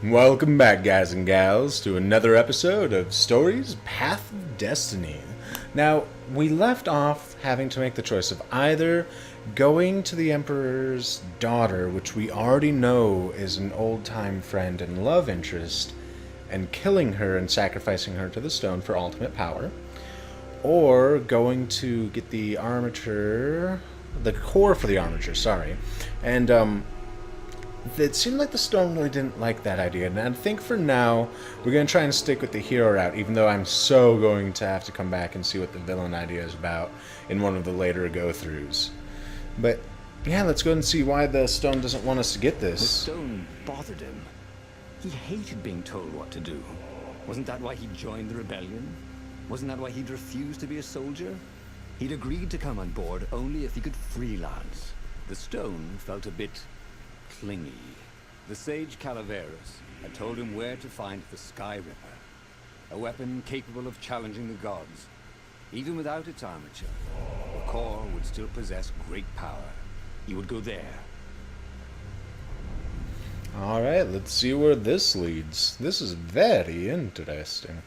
Welcome back, guys and gals, to another episode of Stories Path of Destiny. Now, we left off having to make the choice of either going to the Emperor's daughter, which we already know is an old-time friend and love interest, and killing her and sacrificing her to the stone for ultimate power, or going to get the core for the armature, and it seemed like the stone really didn't like that idea, and I think for now we're going to try and stick with the hero route, even though I'm so going to have to come back and see what the villain idea is about in one of the later go-throughs. But yeah, let's go and see why the stone doesn't want us to get this. The stone bothered him. He hated being told what to do. Wasn't that why he joined the rebellion? Wasn't that why he'd refused to be a soldier? He'd agreed to come on board only if he could freelance. The stone felt a bit clingy. The sage Calaveras had told him where to find the Sky Ripper, a weapon capable of challenging the gods. Even without its armature, the core would still possess great power. He would go there. Alright, let's see where this leads. This is very interesting.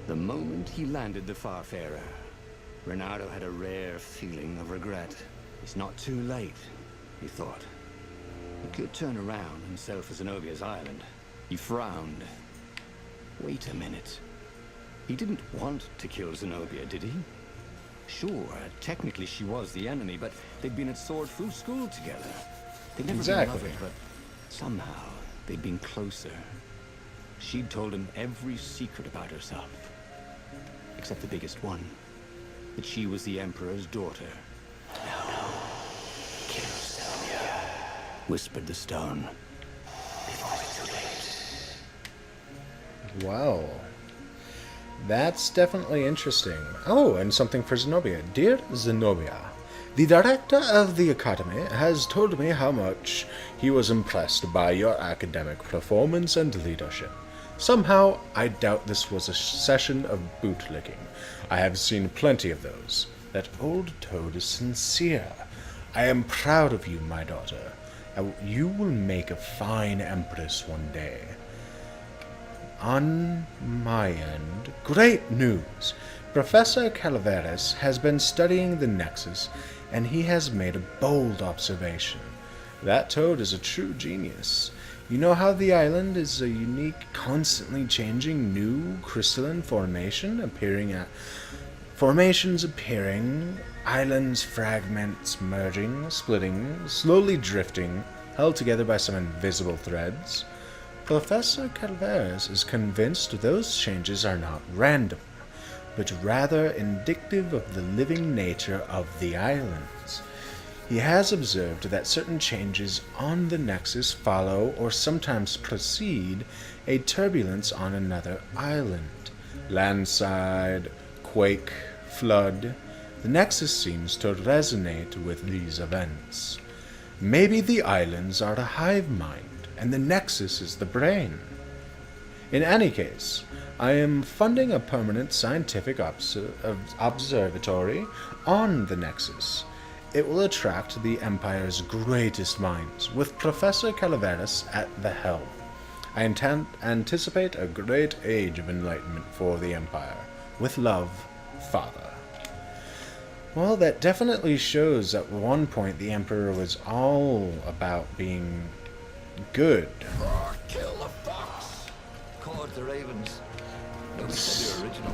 The moment he landed the Farfarer, Renato had a rare feeling of regret. It's not too late, he thought. He could turn around and sail for Zenobia's island. He frowned. Wait a minute. He didn't want to kill Zenobia, did he? Sure, technically she was the enemy, but they'd been at Sword Fu school together. They'd never been lovers, but somehow they'd been closer. She'd told him every secret about herself. Except the biggest one. That she was the Emperor's daughter. No. Kill Zenobia, whispered the stone. Before it's too late. Wow. That's definitely interesting. Oh, and something for Zenobia. Dear Zenobia, the director of the Academy has told me how much he was impressed by your academic performance and leadership. Somehow, I doubt this was a session of bootlicking. I have seen plenty of those. That old toad is sincere. I am proud of you, my daughter. You will make a fine empress one day. On my end, great news! Professor Calaveras has been studying the Nexus, and he has made a bold observation. That toad is a true genius. You know how the island is a unique, constantly changing new crystalline formations appearing, islands, fragments merging, splitting, slowly drifting, held together by some invisible threads? Professor Calaveras is convinced those changes are not random, but rather indicative of the living nature of the islands. He has observed that certain changes on the Nexus follow or sometimes precede a turbulence on another island. Landslide, quake, flood. The Nexus seems to resonate with these events. Maybe the islands are a hive mind, and the Nexus is the brain. In any case, I am funding a permanent scientific observatory on the Nexus. It will attract the Empire's greatest minds, with Professor Calaveras at the helm. I anticipate a great age of enlightenment for the Empire. With love, Father. Well, that definitely shows at one point the Emperor was all about being good. Kill the fox! Cord the ravens. Nobody said the original.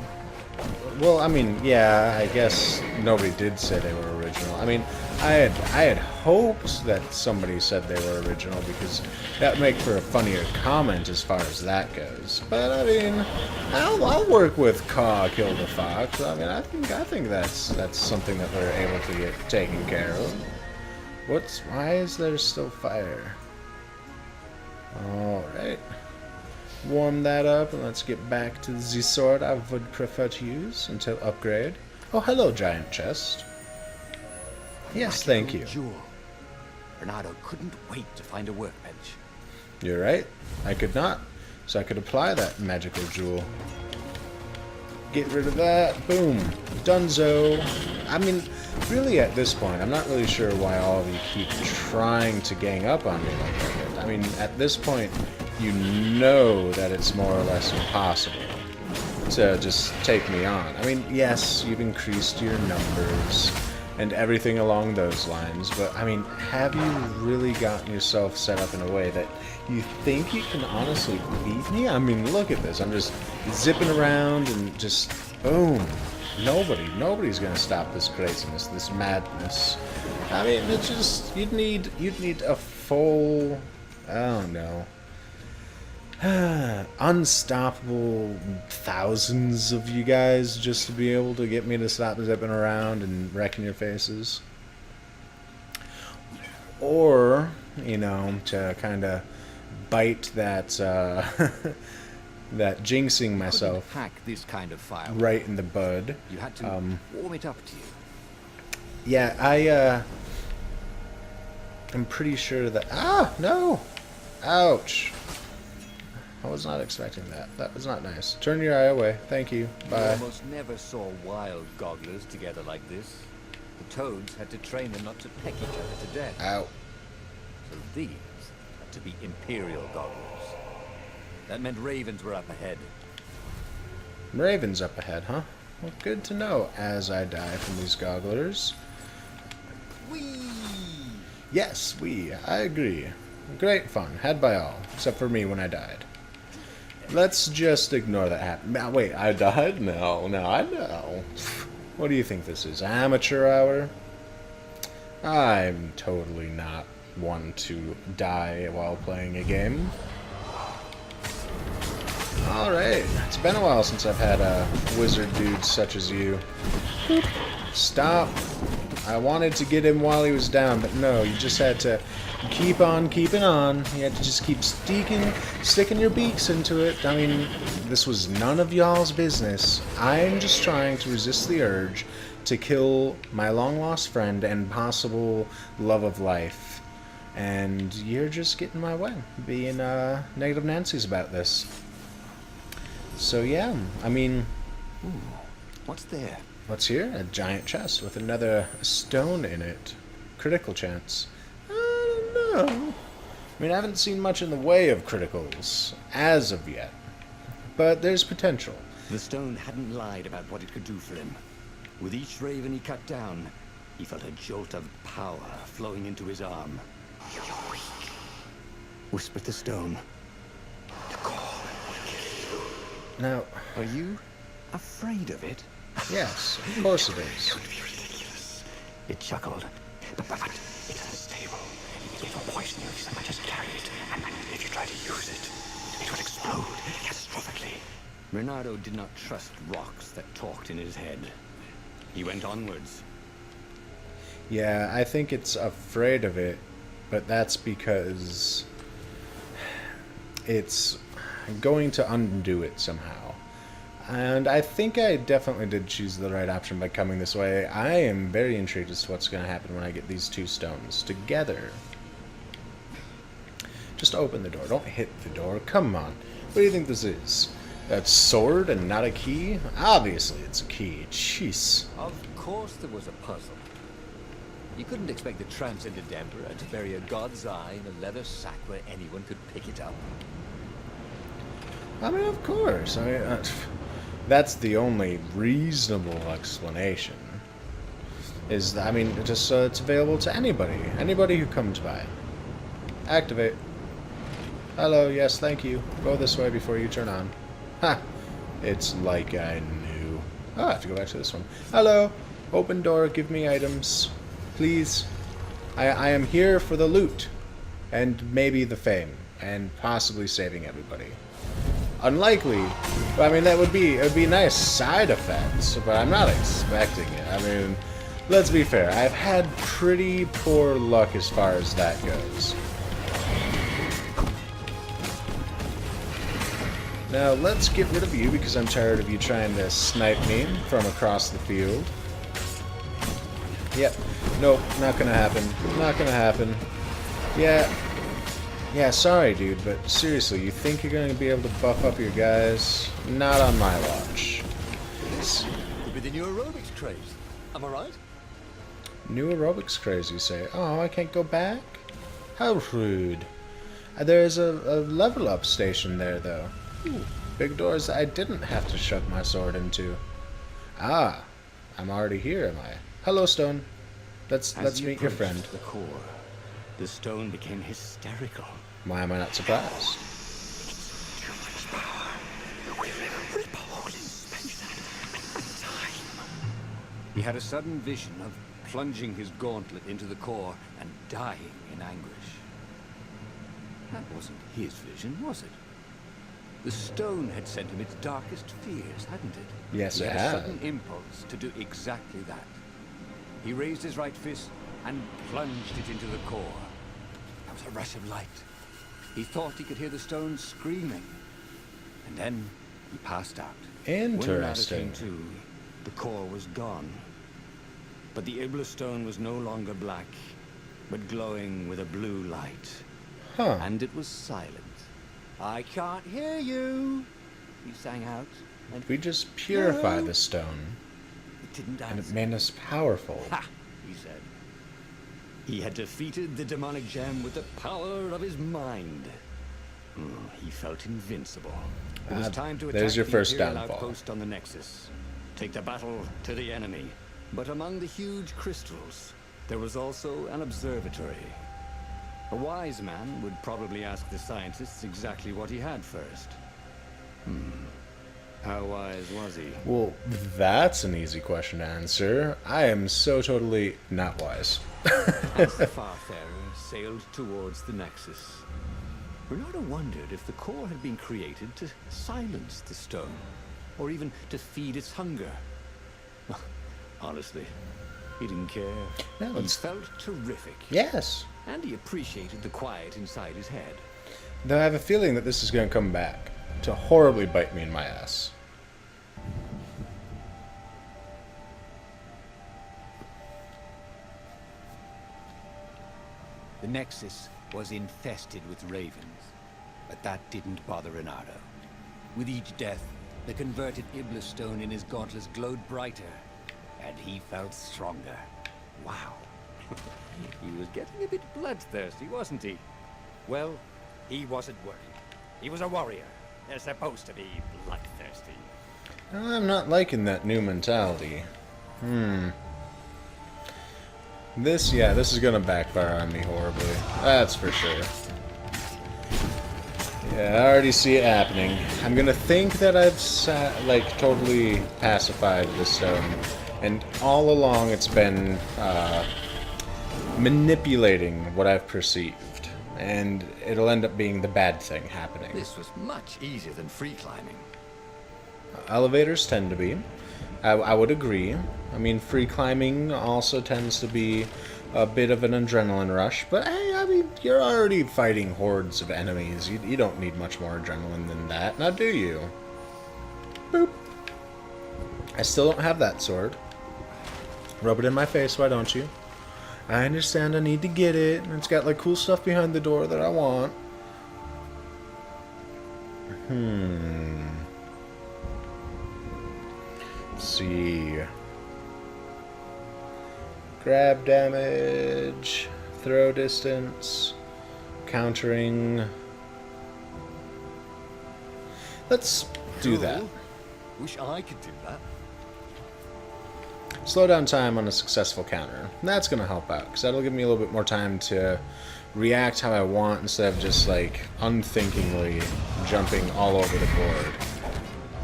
Well, I mean, yeah, I guess nobody did say they were original. I mean, I had hoped that somebody said they were original because that would make for a funnier comment as far as that goes. But I mean, I'll work with Caw Kill the Fox. I mean, I think that's something that we're able to get taken care of. Why is there still fire? All right. Warm that up and let's get back to the sword I would prefer to use until upgrade. Oh, hello, giant chest. Yes, thank you. Jewel. Renato couldn't wait to find a workbench. You're right. I could not. So I could apply that magical jewel. Get rid of that. Boom. Dunzo. I mean, really at this point, I'm not really sure why all of you keep trying to gang up on me like that. I mean, at this point, you know that it's more or less impossible to just take me on. I mean, yes, you've increased your numbers and everything along those lines, but I mean, have you really gotten yourself set up in a way that you think you can honestly beat me? I mean, look at this. I'm just zipping around and just boom. Nobody's gonna stop this craziness, this madness. I mean, it's just you'd need a full, I don't know, unstoppable thousands of you guys just to be able to get me to stop zipping around and wrecking your faces. Or, you know, to kind of bite that that jinxing myself hack this kind of fire right in the bud. You had to warm it up to you. Yeah, I'm pretty sure that... Ah, no! Ouch. I was not expecting that. That was not nice. Turn your eye away. Thank you. Bye. You almost never saw wild gogglers together like this. The toads had to train them not to peck each other to death. Ow. So these had to be imperial gogglers. That meant ravens were up ahead. Ravens up ahead, huh? Well, good to know as I die from these gogglers. Whee! Yes, I agree. Great fun. Had by all. Except for me when I died. Let's just ignore that happen. Now, wait, I died? No, I know. What do you think this is? Amateur hour? I'm totally not one to die while playing a game. Alright, it's been a while since I've had a wizard dude such as you. Stop. I wanted to get him while he was down, but no, you just had to keep on keeping on. You had to just keep sticking your beaks into it. I mean, this was none of y'all's business. I'm just trying to resist the urge to kill my long-lost friend and possible love of life. And you're just getting in my way, being negative Nancy's about this. So yeah, I mean... Ooh, what's there? What's here? A giant chest with another stone in it. Critical chance. I don't know. I mean, I haven't seen much in the way of criticals as of yet. But there's potential. The stone hadn't lied about what it could do for him. With each raven he cut down, he felt a jolt of power flowing into his arm. "You're weak," whispered the stone. "The call will kill you." Now, Are you afraid of it? yes, of course it is. Don't be ridiculous. It chuckled. But it's unstable. It will poison you if so much as carry it. And if you try to use it, it will explode catastrophically. Bernardo did not trust rocks that talked in his head. He went onwards. Yeah, I think it's afraid of it, but that's because it's going to undo it somehow. And I think I definitely did choose the right option by coming this way. I am very intrigued as to what's going to happen when I get these two stones together. Just open the door. Don't hit the door. Come on. What do you think this is? A sword and not a key? Obviously it's a key. Jeez. Of course there was a puzzle. You couldn't expect the transcendent emperor to bury a god's eye in a leather sack where anyone could pick it up. I mean, of course. I mean, that's the only reasonable explanation. Is that, I mean, just so it's available to anybody who comes by. Activate. Hello, yes, thank you. Go this way before you turn on. Ha! It's like I knew. Oh, I have to go back to this one. Hello! Open door, give me items. Please. I am here for the loot. And maybe the fame. And possibly saving everybody. Unlikely. But I mean, it would be a nice side effect. But I'm not expecting it. I mean, let's be fair. I've had pretty poor luck as far as that goes. Now, let's get rid of you because I'm tired of you trying to snipe me from across the field. Yep. Nope, not gonna happen. Not gonna happen. Yeah. Yeah, sorry, dude, but seriously, you think you're gonna be able to buff up your guys? Not on my watch. Could be the new aerobics craze. Am I right? New aerobics craze, you say? Oh, I can't go back? How rude. There's a level up station there, though. Ooh, big doors I didn't have to shove my sword into. Ah, I'm already here, am I? Hello, Stone. Let's meet your friend. The core, the stone became hysterical. Why am I not surprised? He had a sudden vision of plunging his gauntlet into the core and dying in anguish. That wasn't his vision, was it? The stone had sent him its darkest fears, hadn't it? Yes, he it had had. a sudden impulse to do exactly that. He raised his right fist and plunged it into the core. There was a rush of light. He thought he could hear the stone screaming. And then he passed out. Interesting. When Renato came to, the core was gone. But the Iblis stone was no longer black, but glowing with a blue light. Huh. And it was silent. I can't hear you, he sang out. And We just purify the stone, it didn't and it answer. made us powerful. Ha, he said. He had defeated the demonic gem with the power of his mind. He felt invincible. It was time to attack there's your the first Imperial downfall. outpost on the Nexus. Take the battle to the enemy. But among the huge crystals, there was also an observatory. A wise man would probably ask the scientists exactly what he had first. How wise was he? Well, that's an easy question to answer. I am so totally not wise. As the Farfarer sailed towards the Nexus, Renato wondered if the core had been created to silence the stone, or even to feed its hunger. Honestly, he didn't care. No, He it's- felt terrific, Yes. and he appreciated the quiet inside his head. Though I have a feeling that this is going to come back to horribly bite me in my ass. The Nexus was infested with ravens, but that didn't bother Renato. With each death, the converted Iblis stone in his gauntlets glowed brighter, and he felt stronger. Wow. He was getting a bit bloodthirsty, wasn't he? Well, he wasn't worried. He was a warrior. They're supposed to be bloodthirsty. I'm not liking that new mentality. This is gonna backfire on me horribly. That's for sure. Yeah, I already see it happening. I'm gonna think that I've totally pacified the stone, and all along it's been manipulating what I've perceived, and it'll end up being the bad thing happening. This was much easier than free climbing. Elevators tend to be. I would agree. I mean, free climbing also tends to be a bit of an adrenaline rush, but hey, I mean, you're already fighting hordes of enemies. You don't need much more adrenaline than that, now do you? Boop. I still don't have that sword. Rub it in my face, why don't you? I understand I need to get it, and it's got like cool stuff behind the door that I want. Let's see. Grab damage, throw distance, countering. Let's do that. Cool. Wish I could do that. Slow down time on a successful counter. That's going to help out, because that'll give me a little bit more time to react how I want instead of just, like, unthinkingly jumping all over the board.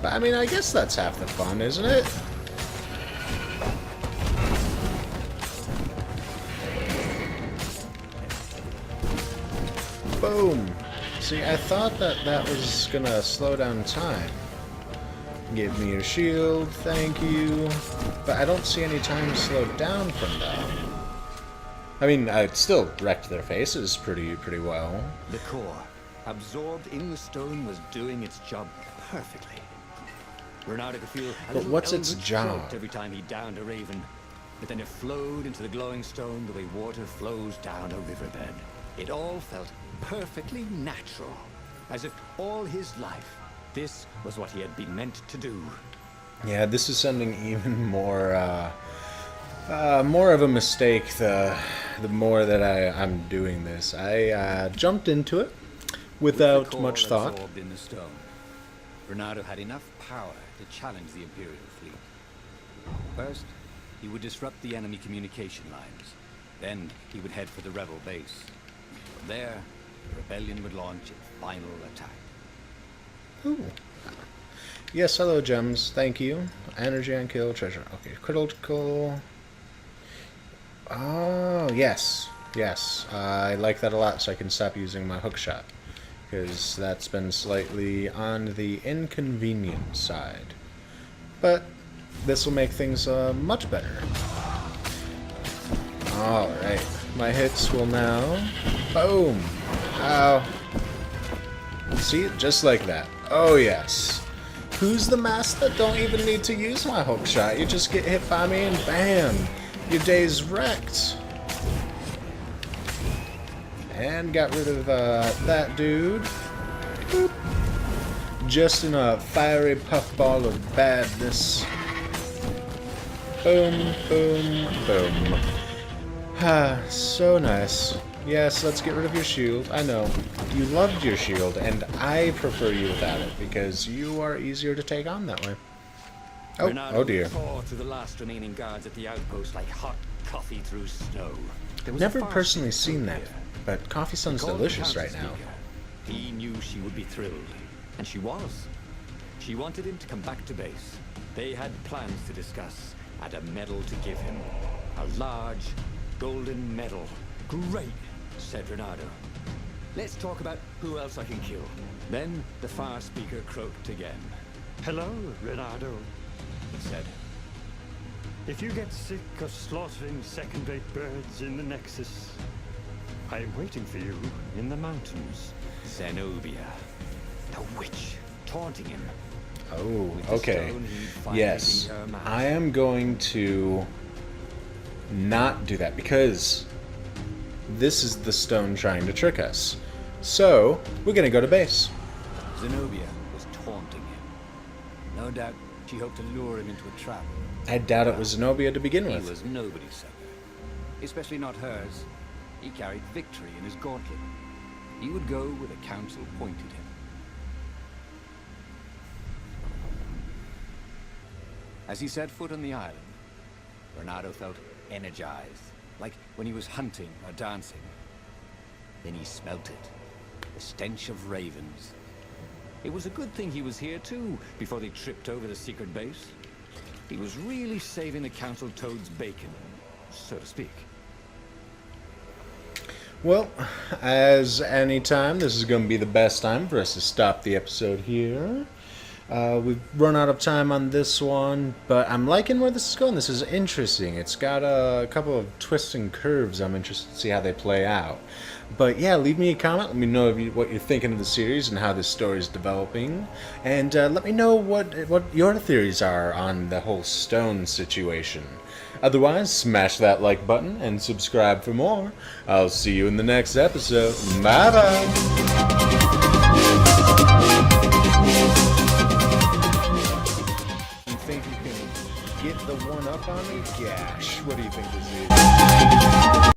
But, I mean, I guess that's half the fun, isn't it? Boom! See, I thought that was going to slow down time. Give me your shield, thank you. But I don't see any time slowed down from that. I mean, I still wrecked their faces pretty well. The core, absorbed in the stone, was doing its job perfectly. Renato could feel a little what's its eldritch job? jolt every time he downed a raven. But then it flowed into the glowing stone the way water flows down a riverbed. It all felt perfectly natural, as if all his life, this was what he had been meant to do. Yeah, this is sounding even more of a mistake the more that I'm doing this. I jumped into it, without With the much core thought. absorbed in the stone, Renato had enough power to challenge the Imperial fleet. First, he would disrupt the enemy communication lines. Then he would head for the rebel base. From there, the rebellion would launch its final attack. Ooh. Yes, hello, gems. Thank you. Energy on kill, treasure. Okay, critical. Oh, yes. Yes. I like that a lot, so I can stop using my hook shot. Because that's been slightly on the inconvenient side. But this will make things much better. Alright. My hits will now... Boom! Ow. See? Just like that. Oh, yes. Who's the master that don't even need to use my hook shot? You just get hit by me and bam! Your day's wrecked. And got rid of that dude. Boop. Just in a fiery puffball of badness. Boom, boom, boom. Ah, so nice. Yes, let's get rid of your shield. I know. You loved your shield, and I prefer you without it, because you are easier to take on that way. Oh, Renato oh dear. tore through the last remaining guards at the outpost like hot coffee through snow. There was Never a fire personally speaker seen that, here. but coffee sounds He called delicious the right council now. speaker. He knew she would be thrilled, and she was. She wanted him to come back to base. They had plans to discuss, and a medal to give him. A large, golden medal. Great, said Renato. Let's talk about who else I can kill. Then the fire speaker croaked again. Hello, Renato. He said, If you get sick of slaughtering second-rate birds in the Nexus, I am waiting for you in the mountains. Zenobia, the witch, taunting him. Oh, With the okay. stone, he'd finally Yes. be her match. I am going to not do that, because this is the stone trying to trick us. So, we're going to go to base. Zenobia was taunting him. No doubt she hoped to lure him into a trap. I doubt it was Zenobia to begin He with. was nobody's sucker, especially not hers. He carried victory in his gauntlet. He would go where the council pointed him. As he set foot on the island, Renato felt energized, like when he was hunting or dancing. Then he smelt it, the stench of ravens. It was a good thing he was here too, before they tripped over the secret base. He was really saving the council toad's bacon, so to speak. Well, as any time, this is going to be the best time for us to stop the episode here. We've run out of time on this one, but I'm liking where this is going. This is interesting. It's got a couple of twists and curves. I'm interested to see how they play out. But yeah, leave me a comment. Let me know what you're thinking of the series and how this story is developing. And let me know what your theories are on the whole stone situation. Otherwise, smash that like button and subscribe for more. I'll see you in the next episode. Bye-bye! You think you can get the one up on me? Gosh, what do you think this is?